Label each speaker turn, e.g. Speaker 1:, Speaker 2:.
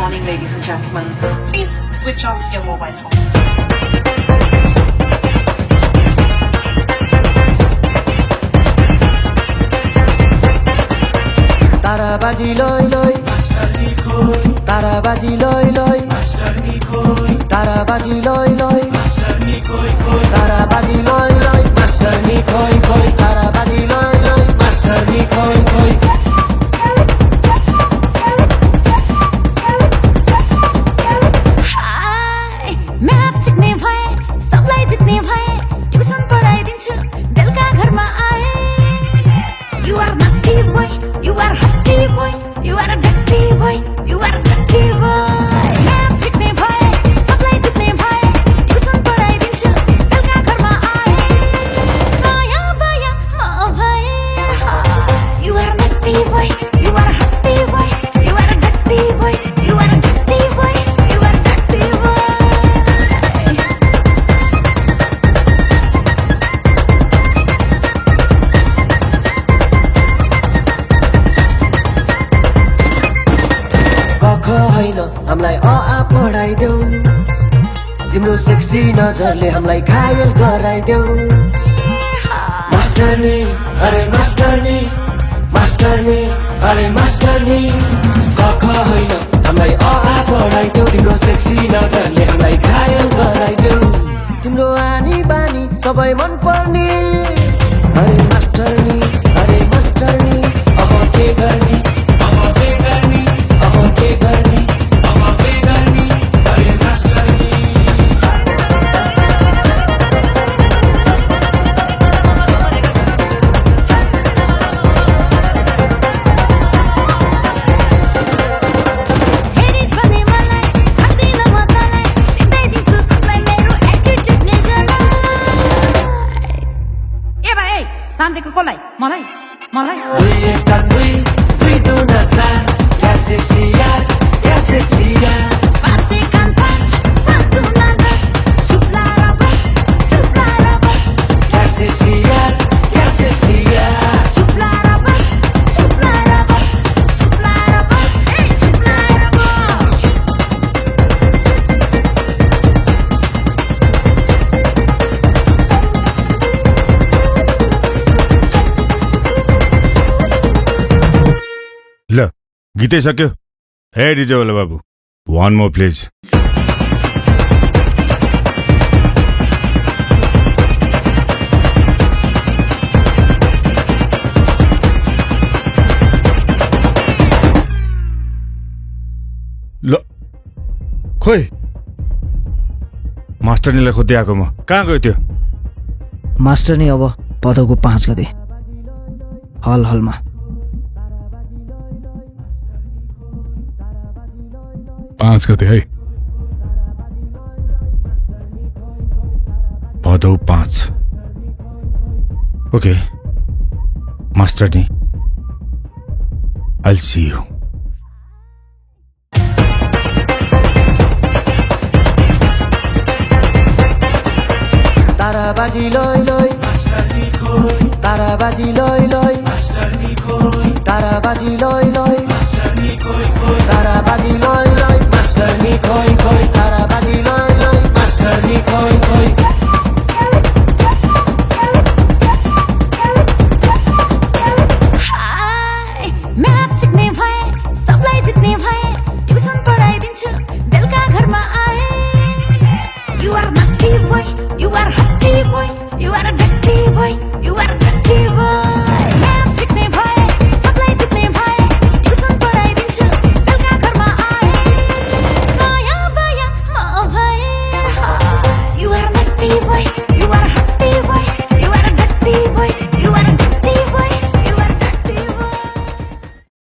Speaker 1: morning, ladies and gentlemen. Please switch off your mobile phones.
Speaker 2: ताराबाजी लय लय मास्टरनी खोय ताराबाजी लय लय मास्टरनी खोय ताराबाजी लय लय मास्टरनी खोय खोय ताराबाजी लय लय मास्टरनी खोय खोय ताराबाजी लय लय मास्टरनी खोय खोय
Speaker 3: हाय म्याथ सिक्ने भए सबलाई जित्ने भए ट्युसन पढाइदिन्छु बेलुका घरमा आए You are naughty boy, you are haughty boy, you are a dirty boy, you are a dirty boy. Math सिक्ने भए सबलाई जित्ने भए ट्युसन पढाइदिन्छु बेलुका घरमा आए नयाँ बायाँ म भए You are naughty boy, you are haughty boy, you are a dirty boy, you are a dirty boy, you are a dirty boy.
Speaker 2: कख होइन हामीलाई अ आ पढाइदेऊ तिम्रो सेक्सी नजरले हामीलाई घायल गराइदेऊ मास्टरनी अरे मास्टरनी मास्टरनी अरे मास्टरनी कख होइन हामीलाई अ आ पढाइदेऊ तिम्रो सेक्सी नजरले हामीलाई घायल गराइदेऊ तिम्रो आनी बानी सबै मन पर्ने अरे मास्टरनी अब के गर्ने अब के गर्ने अब के गर्ने अब के गर्ने अरे मास्टरनी
Speaker 3: हेरिस भने मलाई छाड्दिन म तँलाई सिकाइदिन्छु सबलाई मेरो एटिट्युड निजलाई ए भाइ ए शान्तिको कसलाई मलाई मलाई
Speaker 2: दुई एक दुई दुई दुना चार क्या सेक्सी यार क्या सेक्सी यार
Speaker 3: पाँच एक कान पाँच पाँच दुना दस चुप लाएर बस
Speaker 2: क्या सेक्सी यार क्या सेक्सी यार
Speaker 3: चुप लाएर बस ए चुप लाएर बस
Speaker 4: ल गीतै सक्यो हे डिजे वाला बाबु वान मोर प्लिज ल खोइ मास्टरनीलाई खोज्दै आएको म कहाँ गयो त्यो
Speaker 5: मास्टरनी अब भदौको 5 गते हलमा
Speaker 4: 5 गते है भदौ 5 ओके मास्टरनी I'll see you
Speaker 2: ताराबाजी लय लय मास्टरनी खोय ताराबाजी लय लय मास्टरनी खोय ताराबाजी लय लय मास्टरनी खोय खोय ताराबाजी लय लय मास्टरनी खोय खोय ताराबाजी लय लय मास्टरनी खोय खोय
Speaker 3: हाय म्याथ सिक्ने भए सबलाई जित्ने भए ट्युसन पढाइदिन्छु बेलुका घरमा आए You are naughty boy, you are haughty boy, you are a dirty boy, you are a dirty boy.